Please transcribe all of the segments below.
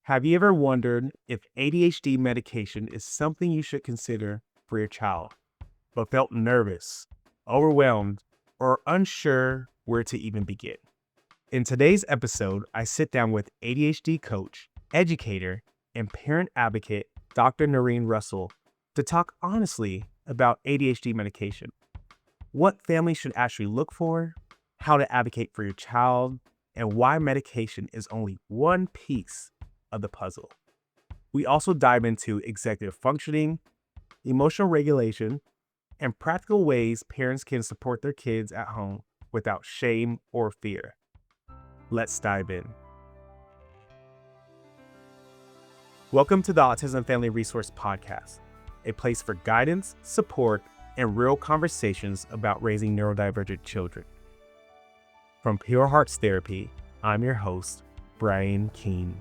Have you ever wondered if ADHD medication is something you should consider for your child, but felt nervous, overwhelmed, or unsure where to even begin? In today's episode, I sit down with ADHD coach, educator, and parent advocate Dr. Norrine Russell to talk honestly about ADHD medication, what families should actually look for, how to advocate for your child, and why medication is only one piece of the puzzle. We also dive into executive functioning, emotional regulation, and practical ways parents can support their kids at home without shame or fear. Let's dive in. Welcome to the Autism Family Resource Podcast, a place for guidance, support, and real conversations about raising neurodivergent children. From Pure Hearts Therapy, I'm your host, Brian Keene.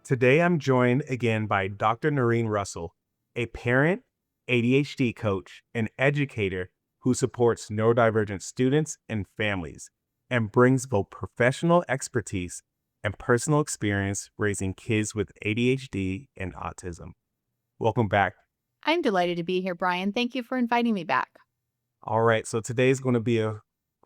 Today, I'm joined again by Dr. Norrine Russell, a parent, ADHD coach, and educator who supports neurodivergent students and families and brings both professional expertise and personal experience raising kids with ADHD and autism. Welcome back. I'm delighted to be here, Brian. Thank you for inviting me back. All right, so today's going to be a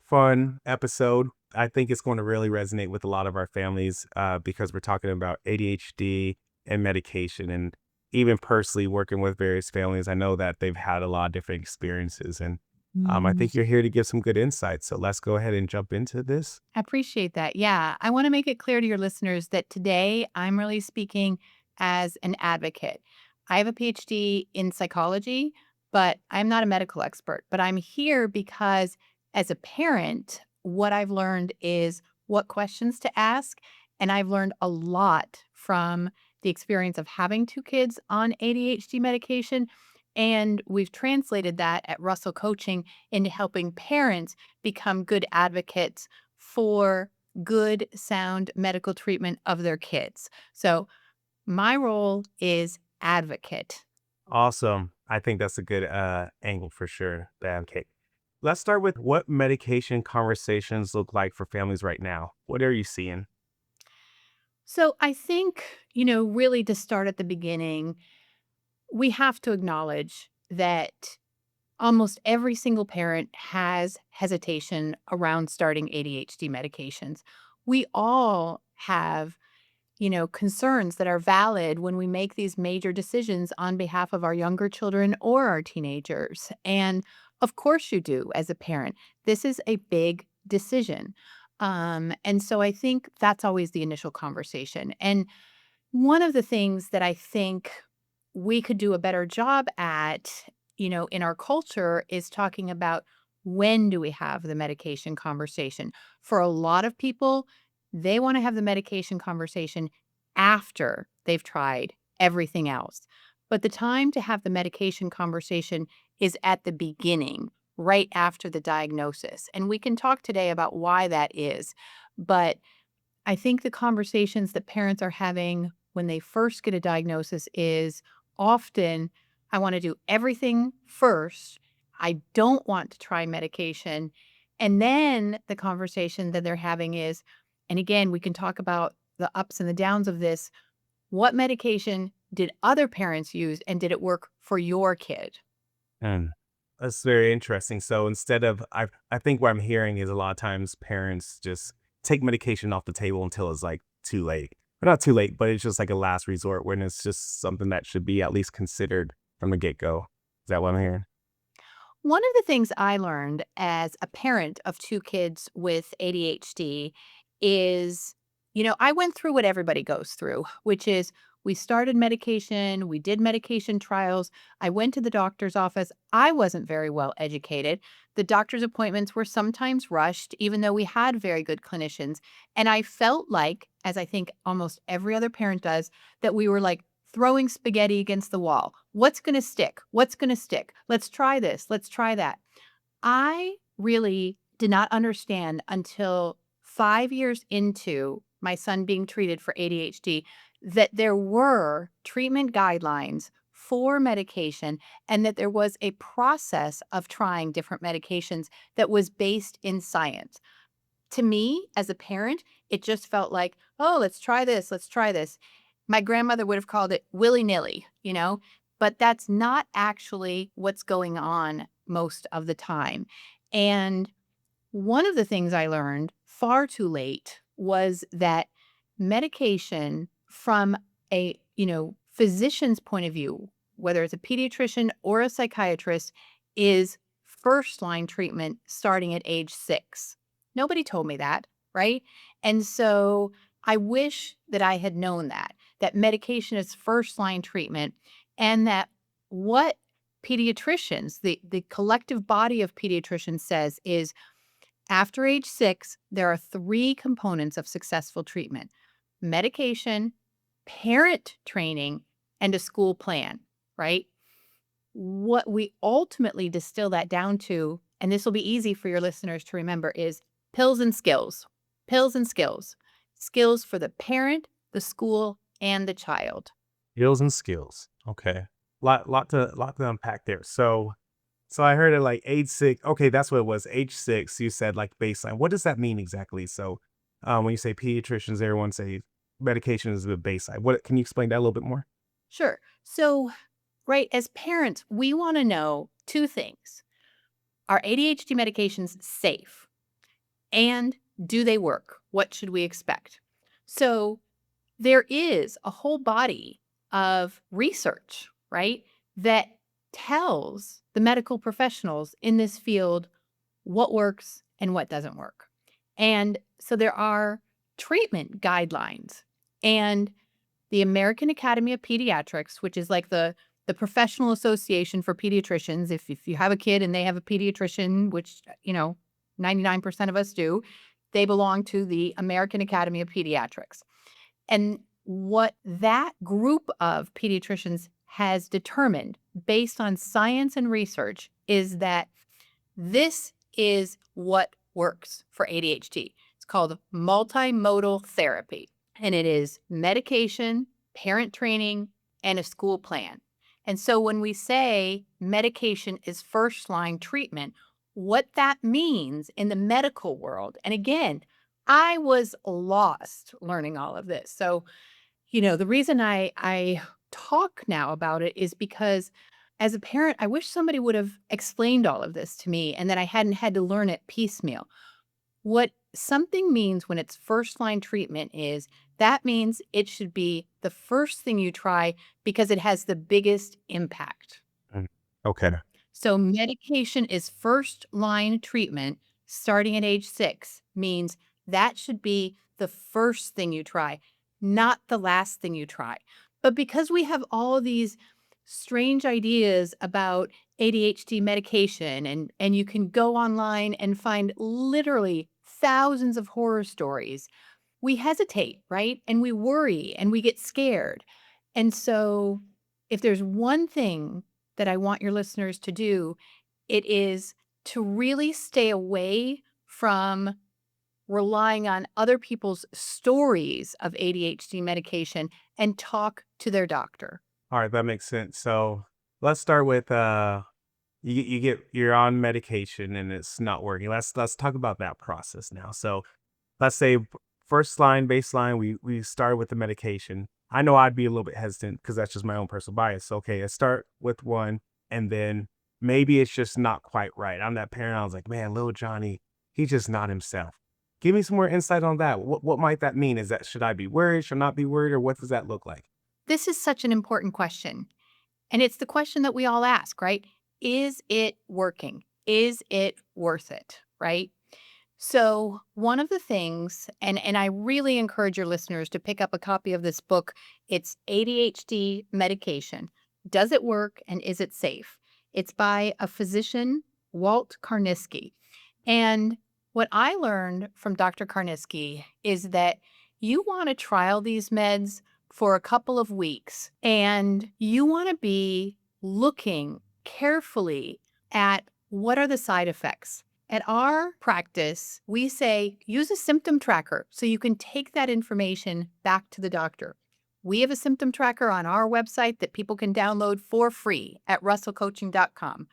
fun episode. I think it's going to really resonate with a lot of our families because we're talking about ADHD and medication. And even personally working with various families, I know that they've had a lot of different experiences. And I think you're here to give some good insights. So let's go ahead and jump into this. I appreciate that. Yeah, I want to make it clear to your listeners that today I'm really speaking as an advocate. I have a PhD in psychology, but I'm not a medical expert. But I'm here because as a parent, what I've learned is what questions to ask. And I've learned a lot from the experience of having two kids on ADHD medication. And we've translated that at Russell Coaching into helping parents become good advocates for good, sound medical treatment of their kids. So my role is advocate. Awesome. I think that's a good angle for sure, the advocate. Let's start with what medication conversations look like for families right now. What are you seeing? So I think, really to start at the beginning, we have to acknowledge that almost every single parent has hesitation around starting ADHD medications. We all have, concerns that are valid when we make these major decisions on behalf of our younger children or our teenagers. And of course you do as a parent. This is a big decision. And so I think that's always the initial conversation. And one of the things that I think we could do a better job at, in our culture is talking about when do we have the medication conversation. For a lot of people, they want to have the medication conversation after they've tried everything else. But the time to have the medication conversation is at the beginning, right after the diagnosis. And we can talk today about why that is. But I think the conversations that parents are having when they first get a diagnosis is often, I want to do everything first. I don't want to try medication. And then the conversation that they're having is, and again, we can talk about the ups and the downs of this. What medication did other parents use and did it work for your kid? And that's very interesting. So instead of, I think what I'm hearing is a lot of times parents just take medication off the table until it's like too late. Or not too late, but it's just like a last resort when it's just something that should be at least considered from the get-go. Is that what I'm hearing? One of the things I learned as a parent of two kids with ADHD is, I went through what everybody goes through, which is we started medication, we did medication trials. I went to the doctor's office. I wasn't very well educated. The doctor's appointments were sometimes rushed, even though we had very good clinicians. And I felt like, as I think almost every other parent does, that we were like throwing spaghetti against the wall. What's going to stick? What's going to stick? Let's try this. Let's try that. I really did not understand until 5 years into my son being treated for ADHD that there were treatment guidelines for medication and that there was a process of trying different medications that was based in science. To me, as a parent, it just felt like, oh, let's try this, let's try this. My grandmother would have called it willy-nilly, but that's not actually what's going on most of the time. And one of the things I learned far too late was that medication from a, physician's point of view, whether it's a pediatrician or a psychiatrist, is first line treatment starting at age 6. Nobody told me that, right? And so I wish that I had known that medication is first line treatment, and that what pediatricians, the collective body of pediatricians says is after age 6, there are 3 components of successful treatment: medication, parent training, and a school plan, right? What we ultimately distill that down to, and this will be easy for your listeners to remember, is pills and skills. Pills and skills. Skills for the parent, the school, and the child. Skills and skills. Okay. Lot to unpack there. So I heard it like age 6. Okay, that's what it was. Age 6, you said like baseline. What does that mean exactly? So when you say pediatricians, everyone say medication is the baseline. What can you explain that a little bit more? Sure. So, right, as parents, we want to know 2 things. Are ADHD medications safe? And do they work? What should we expect? So, there is a whole body of research, right, that tells the medical professionals in this field what works and what doesn't work. And so there are treatment guidelines, and the American Academy of Pediatrics, which is like the professional association for pediatricians. If you have a kid and they have a pediatrician, which 99% of us do, they belong to the American Academy of Pediatrics. And what that group of pediatricians has determined based on science and research is that this is what works for ADHD. It's called multimodal therapy, and it is medication, parent training, and a school plan. And so when we say medication is first line treatment, what that means in the medical world, and again, I was lost learning all of this. So, the reason I talk now about it is because as a parent, I wish somebody would have explained all of this to me and that I hadn't had to learn it piecemeal. What something means when it's first line treatment is that means it should be the first thing you try because it has the biggest impact. Mm. Okay. So medication is first line treatment starting at age 6 means that should be the first thing you try, not the last thing you try. But because we have all these strange ideas about ADHD medication, and you can go online and find literally thousands of horror stories, we hesitate, right? And we worry and we get scared. And so if there's one thing that I want your listeners to do, it is to really stay away from relying on other people's stories of ADHD medication and talk to their doctor. All right, that makes sense. So let's start with you're on medication and it's not working. Let's talk about that process now. So let's say first line baseline, we start with the medication. I know I'd be a little bit hesitant because that's just my own personal bias. Okay, I start with one, and then maybe it's just not quite right. I'm that parent. I was like, man, little Johnny, he's just not himself. Give me some more insight on that. What might that mean? Is that should I be worried? Should I not be worried? Or what does that look like? This is such an important question. And it's the question that we all ask, right? Is it working? Is it worth it? Right? So, one of the things, and I really encourage your listeners to pick up a copy of this book. It's ADHD Medication. Does it work and is it safe? It's by a physician, Walt Karniski. And what I learned from Dr. Karniski is that you want to trial these meds for a couple of weeks, and you want to be looking carefully at what are the side effects. At our practice, we say use a symptom tracker so you can take that information back to the doctor. We have a symptom tracker on our website that people can download for free at russellcoaching.com.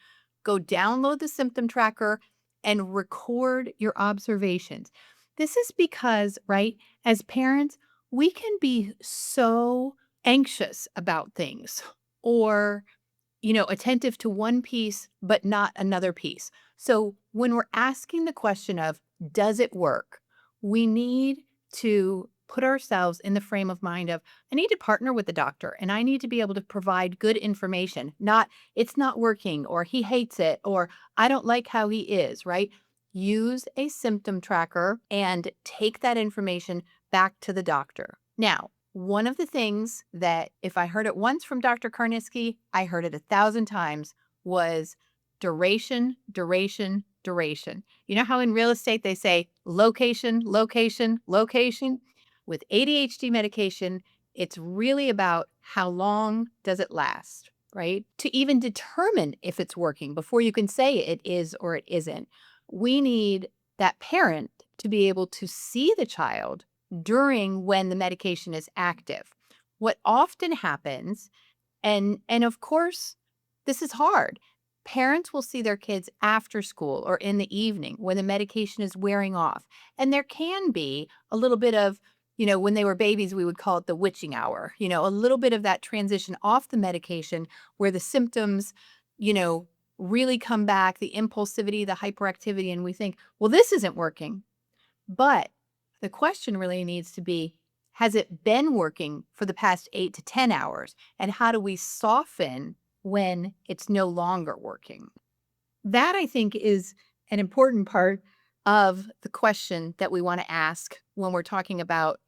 Go download the symptom tracker and record your observations. This is because, right, as parents, we can be so anxious about things or attentive to one piece, but not another piece. So when we're asking the question of, does it work? We need to put ourselves in the frame of mind of, I need to partner with the doctor and I need to be able to provide good information, not it's not working or he hates it or I don't like how he is, right? Use a symptom tracker and take that information back to the doctor. Now, one of the things that if I heard it once from Dr. Karnitsky, I heard it 1,000 times was duration, duration, duration. You know how in real estate they say location, location, location? With ADHD medication, it's really about how long does it last, right? To even determine if it's working before you can say it is or it isn't, we need that parent to be able to see the child during when the medication is active. What often happens, and of course, this is hard. Parents will see their kids after school or in the evening when the medication is wearing off. And there can be a little bit of, when they were babies, we would call it the witching hour, a little bit of that transition off the medication where the symptoms, you know, really come back, the impulsivity, the hyperactivity, and we think, well, this isn't working. But the question really needs to be, has it been working for the past 8 to 10 hours? And how do we soften when it's no longer working? That, I think, is an important part of the question that we want to ask when we're talking about,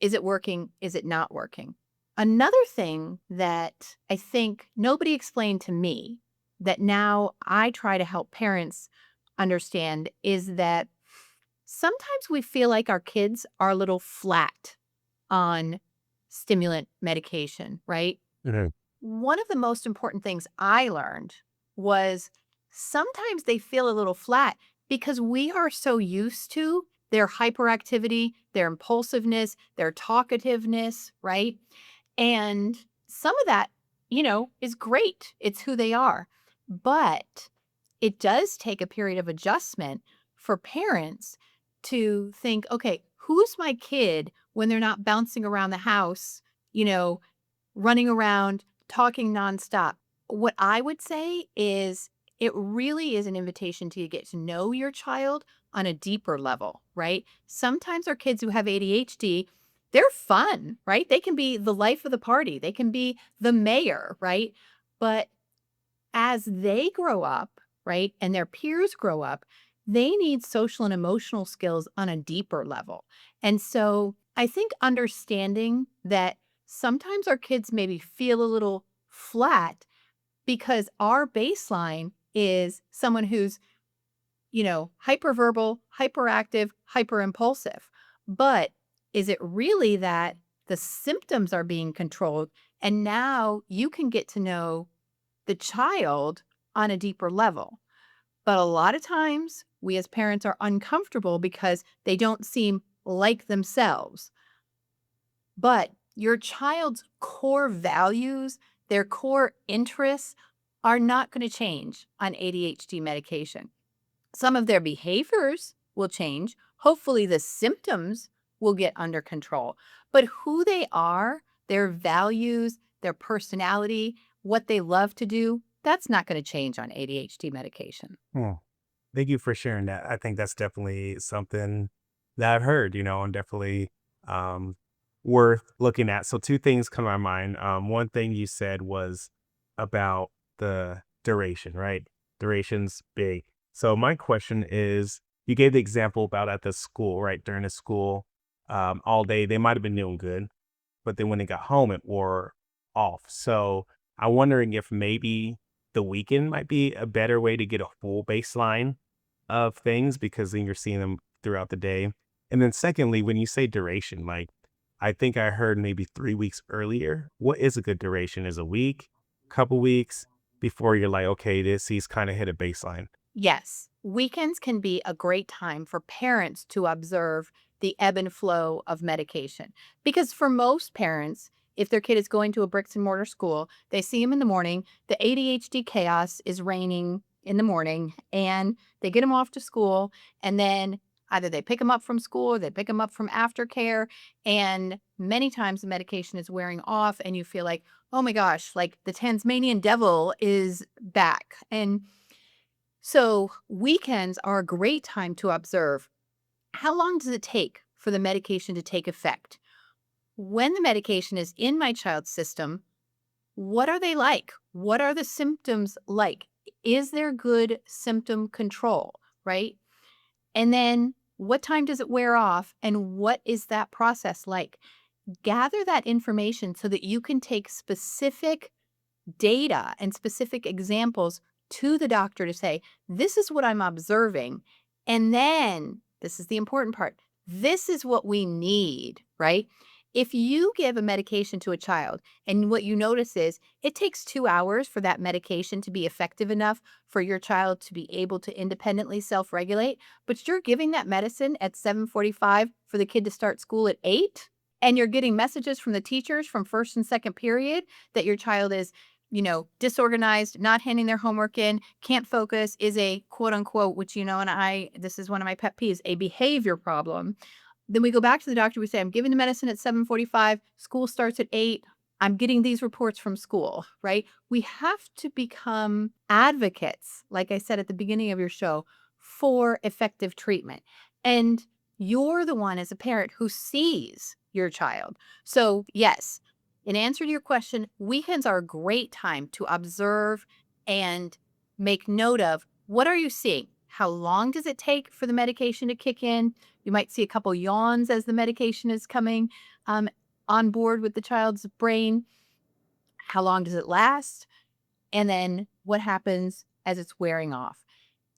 is it working? Is it not working? Another thing that I think nobody explained to me that now I try to help parents understand is that sometimes we feel like our kids are a little flat on stimulant medication, right? Mhm. One of the most important things I learned was sometimes they feel a little flat because we are so used to their hyperactivity, their impulsiveness, their talkativeness, right? And some of that, is great. It's who they are. But it does take a period of adjustment for parents to think, okay, who's my kid when they're not bouncing around the house, you know, running around, talking nonstop? What I would say is it really is an invitation to get to know your child on a deeper level, right? Sometimes our kids who have ADHD, they're fun, right? They can be the life of the party. They can be the mayor, right? But as they grow up, right, and their peers grow up, they need social and emotional skills on a deeper level. And so I think understanding that sometimes our kids maybe feel a little flat because our baseline is someone who's, hyperverbal, hyperactive, hyperimpulsive. But is it really that the symptoms are being controlled and now you can get to know the child on a deeper level? But a lot of times we as parents are uncomfortable because they don't seem like themselves. But your child's core values, their core interests are not going to change on ADHD medication. Some of their behaviors will change. Hopefully, the symptoms will get under control. But who they are, their values, their personality, what they love to do, that's not going to change on ADHD medication. Hmm. Thank you for sharing that. I think that's definitely something that I've heard, and definitely um, worth looking at. So, two things come to my mind. One thing you said was about the duration, right? Duration's big. So, my question is you gave the example about at the school, right? During the school, all day, they might have been doing good, but then when they got home, it wore off. So I'm wondering if maybe the weekend might be a better way to get a full baseline of things because then you're seeing them throughout the day. And then secondly, when you say duration, like I think I heard maybe 3 weeks earlier. What is a good duration? Is a week, couple weeks before you're like, okay, he's kind of hit a baseline. Yes, weekends can be a great time for parents to observe the ebb and flow of medication. Because for most parents, if their kid is going to a bricks and mortar school, they see him in the morning, the ADHD chaos is reigning in the morning, and they get him off to school. And then Either they pick them up from school or they pick them up from aftercare. And many times the medication is wearing off and you feel like, oh my gosh, like the Tasmanian devil is back. And so weekends are a great time to observe, how long does it take for the medication to take effect? When the medication is in my child's system, what are they like? What are the symptoms like? Is there good symptom control, right? And then what time does it wear off? And what is that process like? Gather that information so that you can take specific data and specific examples to the doctor to say, this is what I'm observing. And then, this is the important part, this is what we need, right? If you give a medication to a child and what you notice is it takes 2 hours for that medication to be effective enough for your child to be able to independently self-regulate, but you're giving that medicine at 7:45 for the kid to start school at 8, and you're getting messages from the teachers from first and second period that your child is disorganized, not handing their homework in, can't focus, is a quote unquote, which, and this is one of my pet peeves, a behavior problem. Then we go back to the doctor. We say, I'm giving the medicine at 7:45. School starts at 8. I'm getting these reports from school, right? We have to become advocates, like I said at the beginning of your show, for effective treatment. And you're the one as a parent who sees your child. So yes, in answer to your question, weekends are a great time to observe and make note of, what are you seeing? How long does it take for the medication to kick in? You might see a couple yawns as the medication is coming on board with the child's brain. How long does it last? And then what happens as it's wearing off?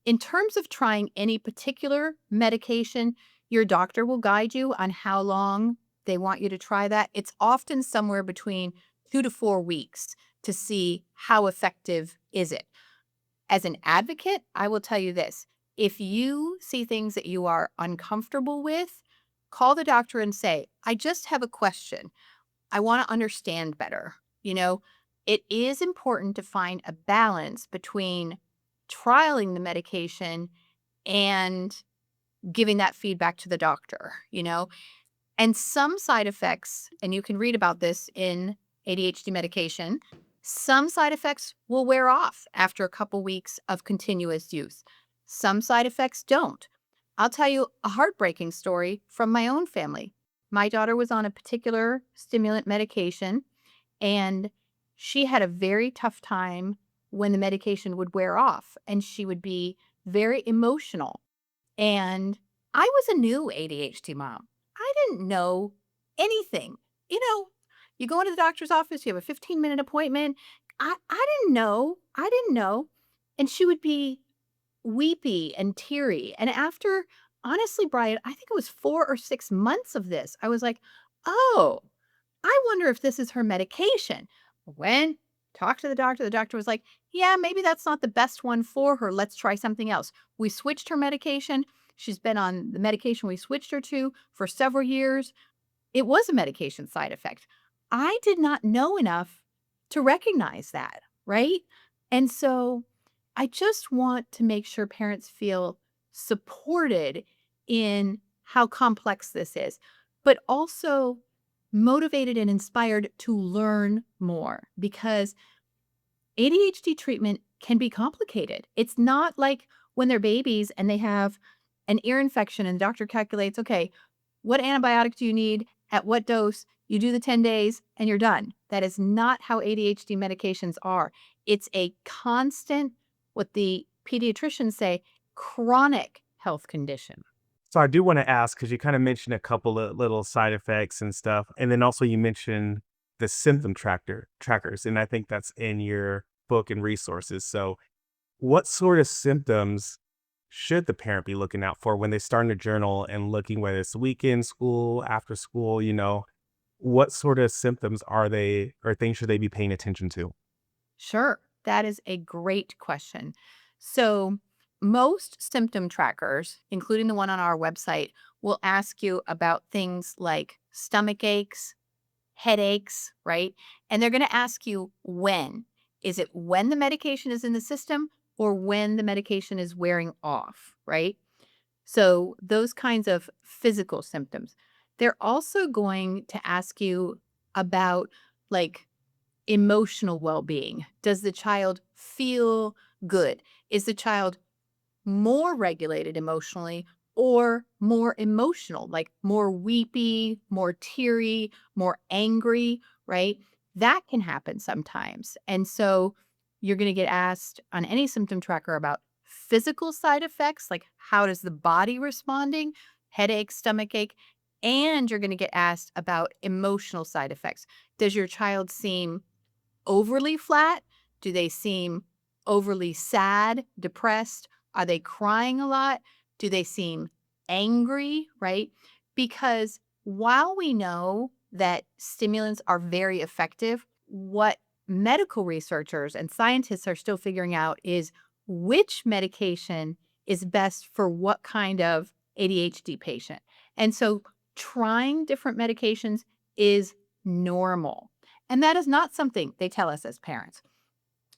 In terms of trying any particular medication, your doctor will guide you on how long they want you to try that. It's often somewhere between 2 to 4 weeks to see how effective is it. As an advocate, I will tell you this. If you see things that you are uncomfortable with, call the doctor and say, I just have a question. I want to understand better. It is important to find a balance between trialing the medication and giving that feedback to the doctor. And some side effects, and you can read about this in ADHD medication, some side effects will wear off after a couple weeks of continuous use. Some side effects don't. I'll tell you a heartbreaking story from my own family. My daughter was on a particular stimulant medication, and she had a very tough time when the medication would wear off, and she would be very emotional. And I was a new ADHD mom. I didn't know anything. You know, you go into the doctor's office, you have a 15-minute appointment. I didn't know. I didn't know. And she would be weepy and teary. And after, honestly, Brian, I think it was 4 or 6 months of this, I was like, oh, I wonder if this is her medication. Went, talked to the doctor. The doctor was like, yeah, maybe that's not the best one for her. Let's try something else. We switched her medication. She's been on the medication we switched her to for several years. It was a medication side effect. I did not know enough to recognize that, right? And so I just want to make sure parents feel supported in how complex this is, but also motivated and inspired to learn more, because ADHD treatment can be complicated. It's not like when they're babies and they have an ear infection and the doctor calculates, okay, what antibiotic do you need at what dose? You do the 10 days and you're done. That is not how ADHD medications are. It's a constant, what the pediatricians say, chronic health condition. So I do want to ask, because you kind of mentioned a couple of little side effects and stuff. And then also you mentioned the symptom trackers. And I think that's in your book and resources. So what sort of symptoms should the parent be looking out for when they start a journal and looking, whether it's weekend school, after school, what sort of symptoms are they or things should they be paying attention to? Sure, that is a great question. So, most symptom trackers, including the one on our website, will ask you about things like stomach aches, headaches, right? And they're going to ask you when. Is it when the medication is in the system or when the medication is wearing off, right? So those kinds of physical symptoms. They're also going to ask you about like emotional well-being. Does the child feel good? Is the child more regulated emotionally or more emotional, like more weepy, more teary, more angry, right? That can happen sometimes. And so you're going to get asked on any symptom tracker about physical side effects, like how does the body responding, headache, stomach ache, and you're going to get asked about emotional side effects. Does your child seem overly flat? Do they seem overly sad, depressed? Are they crying a lot? Do they seem angry, right? Because while we know that stimulants are very effective, what medical researchers and scientists are still figuring out is which medication is best for what kind of ADHD patient. And so trying different medications is normal. And that is not something they tell us as parents.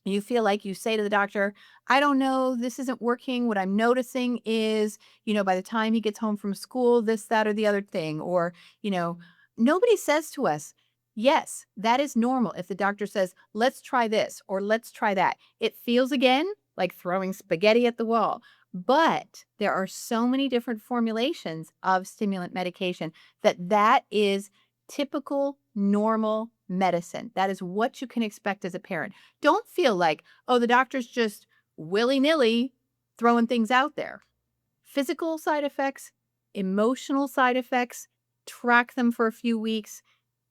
You feel like you say to the doctor, I don't know, this isn't working. What I'm noticing is, by the time he gets home from school, this, that, or the other thing. Or, you know, nobody says to us, yes, that is normal. If the doctor says, let's try this or let's try that, it feels again like throwing spaghetti at the wall. But there are so many different formulations of stimulant medication that is typical, normal medicine. That is what you can expect as a parent. Don't feel like, oh, the doctor's just willy-nilly throwing things out there. Physical side effects, emotional side effects, track them for a few weeks,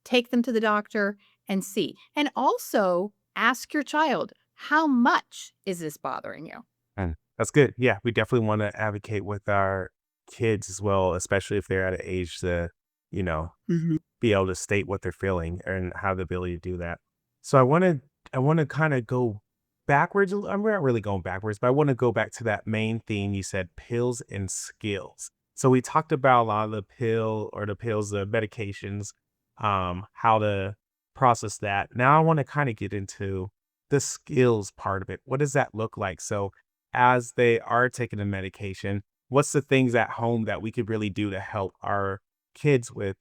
take them to the doctor and see. And also ask your child, how much is this bothering you? And that's good. Yeah, we definitely want to advocate with our kids as well, especially if they're at an age to, you know, Mhm. be able to state what they're feeling and have the ability to do that. So I want to kind of go backwards. I'm not really going backwards, but I want to go back to that main theme you said, pills and skills. So we talked about a lot of the pills, the medications, how to process that. Now I want to kind of get into the skills part of it. What does that look like? So as they are taking the medication, what's the things at home that we could really do to help our kids with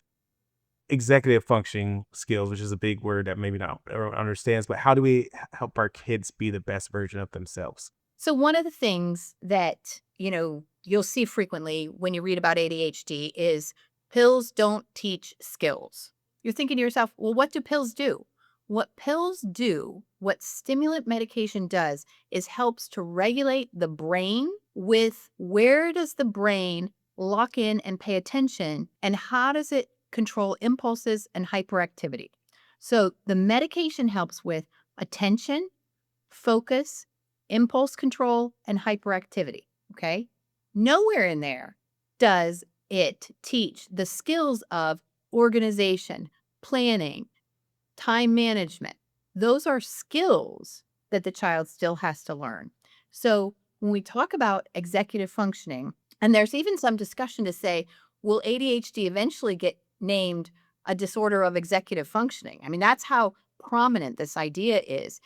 executive functioning skills, which is a big word that maybe not everyone understands, but how do we help our kids be the best version of themselves? So one of the things that, you'll see frequently when you read about ADHD is pills don't teach skills. You're thinking to yourself, well, what do pills do? What pills do, what stimulant medication does is helps to regulate the brain with where does the brain lock in and pay attention and how does it control impulses and hyperactivity. So the medication helps with attention, focus, impulse control, and hyperactivity. Okay. Nowhere in there does it teach the skills of organization, planning, time management. Those are skills that the child still has to learn. So when we talk about executive functioning, and there's even some discussion to say, will ADHD eventually get named a disorder of executive functioning? I mean, that's how prominent this idea is.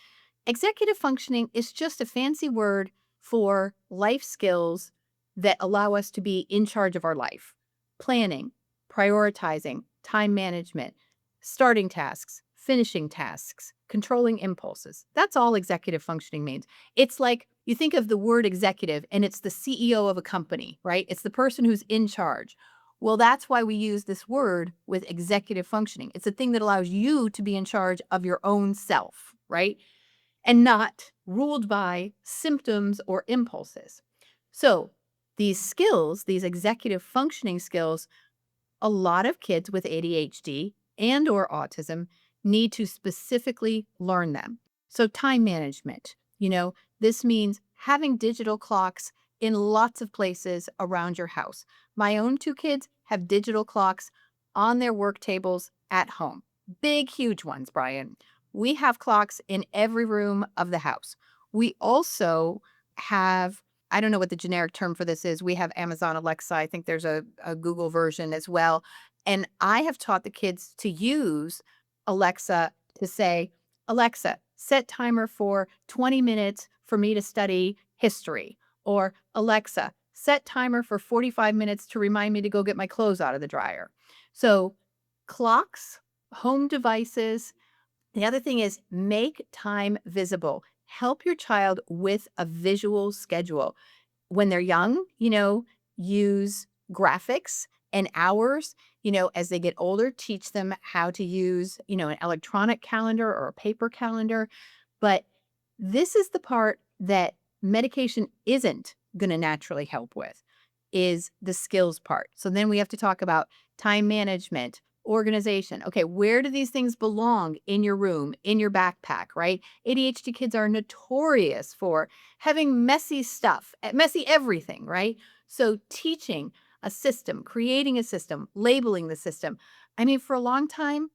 Executive functioning is just a fancy word for life skills that allow us to be in charge of our life. Planning, prioritizing, time management, starting tasks, finishing tasks, controlling impulses. That's all executive functioning means. It's like you think of the word executive and it's the CEO of a company, right? It's the person who's in charge. Well, that's why we use this word with executive functioning. It's a thing that allows you to be in charge of your own self, right? And not ruled by symptoms or impulses. So, these skills, these executive functioning skills, a lot of kids with ADHD and or autism need to specifically learn them. So time management, this means having digital clocks in lots of places around your house. My own two kids have digital clocks on their work tables at home. Big, huge ones, Brian. We have clocks in every room of the house. We also have, I don't know what the generic term for this is. We have Amazon Alexa. I think there's a Google version as well. And I have taught the kids to use Alexa to say, Alexa, set timer for 20 minutes for me to study history. Or Alexa, Set timer for 45 minutes to remind me to go get my clothes out of the dryer. So, clocks, home devices. The other thing is make time visible. Help your child with a visual schedule. When they're young, use graphics and hours. As they get older, teach them how to use, an electronic calendar or a paper calendar. But this is the part that medication isn't going to naturally help with, is the skills part. So then we have to talk about time management, organization. Okay, where do these things belong in your room, in your backpack, right? ADHD kids are notorious for having messy stuff, messy everything, right? So teaching a system, creating a system, labeling the system. I mean, for a long time,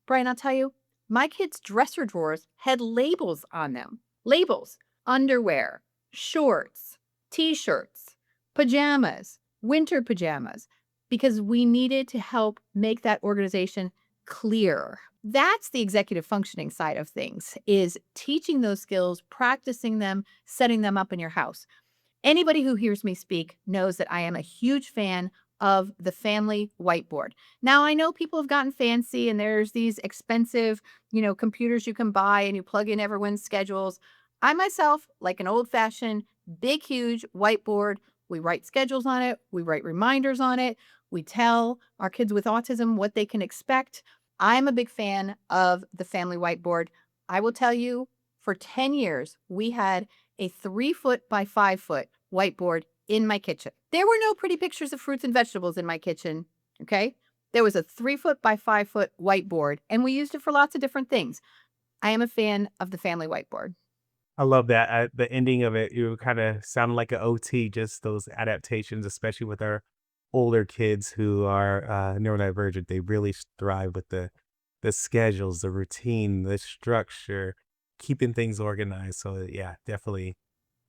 Brian, I'll tell you, my kids' dresser drawers had labels on them. Labels, underwear, shorts, t-shirts, pajamas, winter pajamas, because we needed to help make that organization clear. That's the executive functioning side of things, is teaching those skills, practicing them, setting them up in your house. Anybody who hears me speak knows that I am a huge fan of the family whiteboard. Now, I know people have gotten fancy and there's these expensive, computers you can buy and you plug in everyone's schedules. I myself like an old fashioned, big, huge whiteboard. We write schedules on it, we write reminders on it, we tell our kids with autism what they can expect. I'm a big fan of the family whiteboard. I will tell you, for 10 years, we had a 3-foot by 5-foot whiteboard in my kitchen. There were no pretty pictures of fruits and vegetables in my kitchen, okay? There was a 3-foot by 5-foot whiteboard, and we used it for lots of different things. I am a fan of the family whiteboard. I love that. The ending of it, you kind of sound like an OT, just those adaptations, especially with our older kids who are neurodivergent. They really thrive with the schedules, the routine, the structure, keeping things organized. So yeah, definitely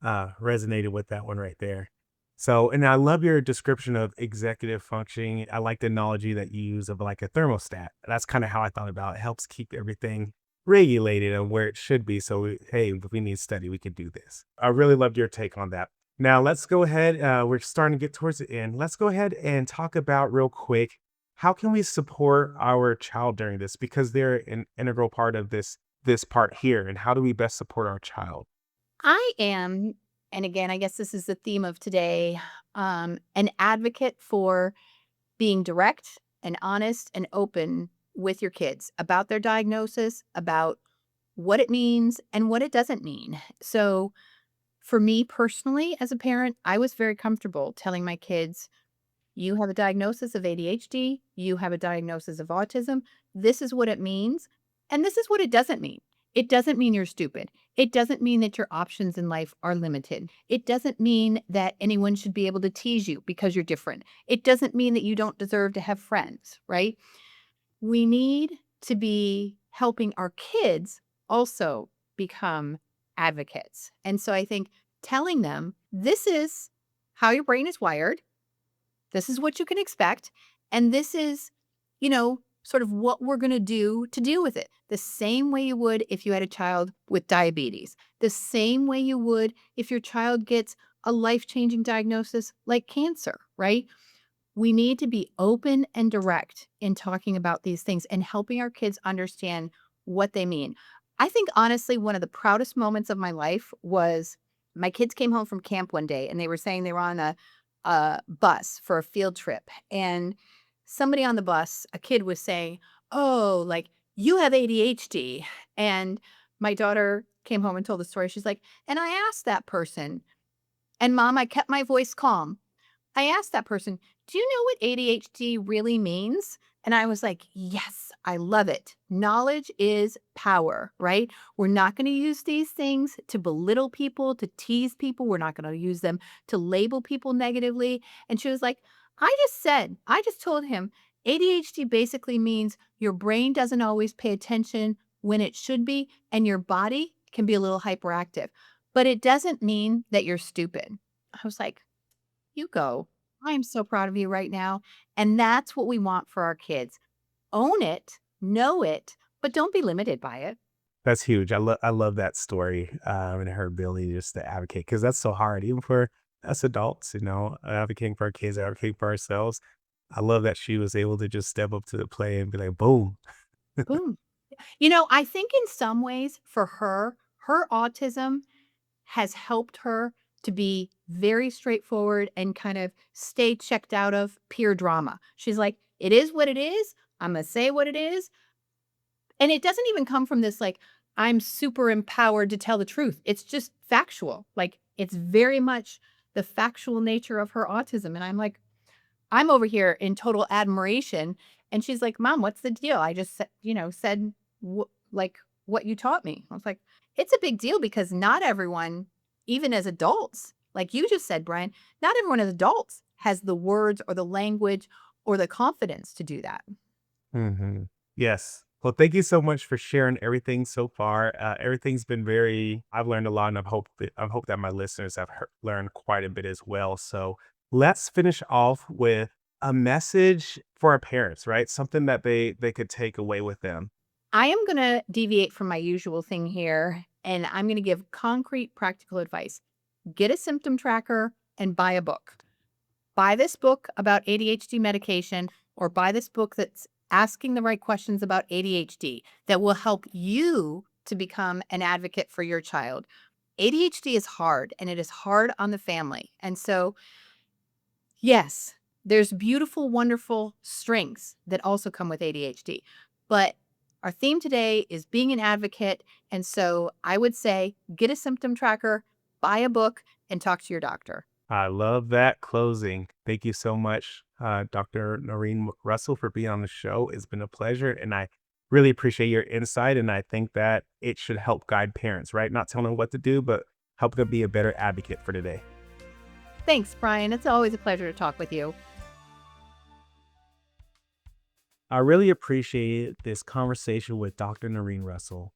resonated with that one right there. So, and I love your description of executive functioning. I like the analogy that you use of like a thermostat. That's kind of how I thought about it. It helps keep everything regulated and where it should be. So, hey, if we need study, we can do this. I really loved your take on that. Now, let's go ahead. We're starting to get towards the end. Let's go ahead and talk about real quick, how can we support our child during this? Because they're an integral part of this part here. And how do we best support our child? I am, and again, I guess this is the theme of today, an advocate for being direct and honest and open with your kids about their diagnosis, about what it means and what it doesn't mean. So, for me personally, as a parent, I was very comfortable telling my kids, you have a diagnosis of ADHD, you have a diagnosis of autism. This is what it means, and this is what it doesn't mean. It doesn't mean you're stupid. It doesn't mean that your options in life are limited. It doesn't mean that anyone should be able to tease you because you're different. It doesn't mean that you don't deserve to have friends, right? We need to be helping our kids also become advocates. And so I think telling them this is how your brain is wired, this is what you can expect, and this is, sort of what we're going to do to deal with it. The same way you would if you had a child with diabetes, the same way you would if your child gets a life-changing diagnosis like cancer, right? We need to be open and direct in talking about these things and helping our kids understand what they mean. I think honestly, one of the proudest moments of my life was my kids came home from camp one day and they were saying they were on a bus for a field trip. And somebody on the bus, a kid was saying, oh, like, you have ADHD. And my daughter came home and told the story. She's like, and I asked that person, and mom, I kept my voice calm. I asked that person, do you know what ADHD really means? And I was like, yes, I love it. Knowledge is power, right? We're not going to use these things to belittle people, to tease people. We're not going to use them to label people negatively. And she was like, I just told him ADHD basically means your brain doesn't always pay attention when it should be, and your body can be a little hyperactive, but it doesn't mean that you're stupid. I was like, you go. I am so proud of you right now. And that's what we want for our kids. Own it, know it, but don't be limited by it. That's huge. I love that story, and her ability just to advocate, because that's so hard, even for as adults, advocating for our kids, advocating for ourselves. I love that she was able to just step up to the plate and be like, boom. Boom. I think in some ways for her, her autism has helped her to be very straightforward and kind of stay checked out of peer drama. She's like, it is what it is. I'm going to say what it is. And it doesn't even come from this, like, I'm super empowered to tell the truth. It's just factual. Like, it's very much the factual nature of her autism. And I'm like, I'm over here in total admiration. And she's like, Mom, what's the deal? I just, said like what you taught me. I was like, it's a big deal because not everyone, even as adults, like you just said, Brian, not everyone as adults has the words or the language or the confidence to do that. Hmm. Yes. Well, thank you so much for sharing everything so far. Everything's been I've learned a lot, and I hope that my listeners have learned quite a bit as well. So let's finish off with a message for our parents, right? Something that they could take away with them. I am going to deviate from my usual thing here, and I'm going to give concrete, practical advice. Get a symptom tracker and buy a book. Buy this book about ADHD medication, or buy this book that's asking the right questions about ADHD that will help you to become an advocate for your child. ADHD is hard, and it is hard on the family. And so, yes, there's beautiful, wonderful strengths that also come with ADHD. But our theme today is being an advocate. And so I would say get a symptom tracker, buy a book, and talk to your doctor. I love that closing. Thank you so much, Dr. Norrine Russell, for being on the show. It's been a pleasure, and I really appreciate your insight. And I think that it should help guide parents, right? Not telling them what to do, but help them be a better advocate for today. Thanks, Brian. It's always a pleasure to talk with you. I really appreciated this conversation with Dr. Norrine Russell.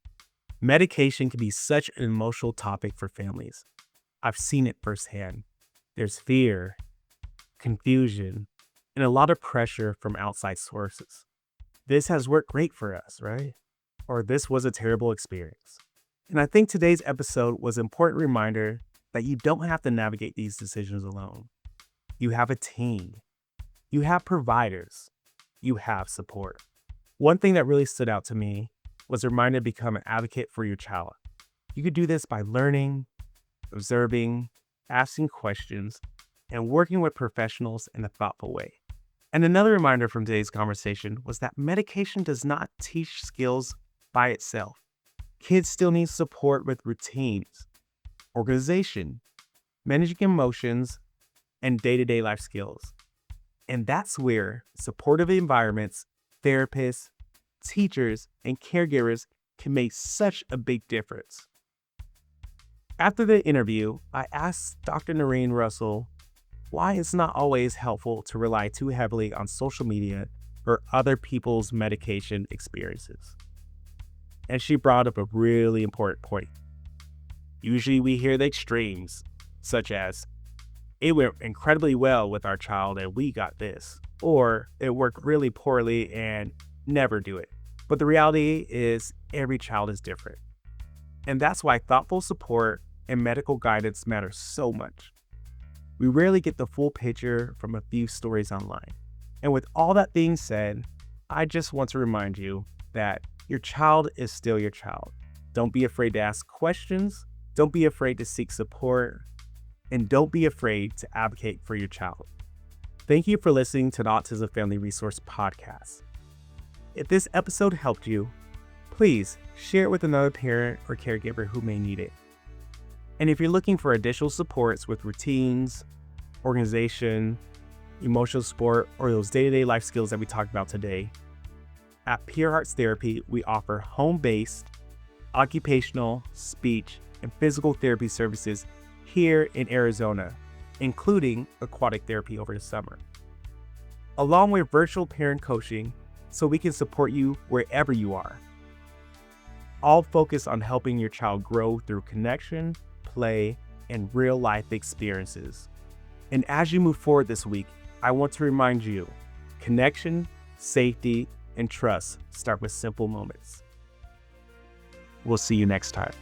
Medication can be such an emotional topic for families. I've seen it firsthand. There's fear, confusion, and a lot of pressure from outside sources. This has worked great for us, right? Or this was a terrible experience. And I think today's episode was an important reminder that you don't have to navigate these decisions alone. You have a team. You have providers. You have support. One thing that really stood out to me was a reminder to become an advocate for your child. You could do this by learning, observing, asking questions, and working with professionals in a thoughtful way. And another reminder from today's conversation was that medication does not teach skills by itself. Kids still need support with routines, organization, managing emotions, and day-to-day life skills. And that's where supportive environments, therapists, teachers, and caregivers can make such a big difference. After the interview, I asked Dr. Norrine Russell why it's not always helpful to rely too heavily on social media or other people's medication experiences. And she brought up a really important point. Usually we hear the extremes, such as, it went incredibly well with our child and we got this, or it worked really poorly and never do it. But the reality is every child is different. And that's why thoughtful support and medical guidance matter so much. We rarely get the full picture from a few stories online. And with all that being said, I just want to remind you that your child is still your child. Don't be afraid to ask questions. Don't be afraid to seek support. And don't be afraid to advocate for your child. Thank you for listening to the Autism Family Resource Podcast. If this episode helped you, please share it with another parent or caregiver who may need it. And if you're looking for additional supports with routines, organization, emotional support, or those day-to-day life skills that we talked about today, at Pure Hearts Therapy, we offer home-based, occupational, speech, and physical therapy services here in Arizona, including aquatic therapy over the summer, along with virtual parent coaching so we can support you wherever you are. All focused on helping your child grow through connection, play, and real-life experiences. And as you move forward this week, I want to remind you, connection, safety, and trust start with simple moments. We'll see you next time.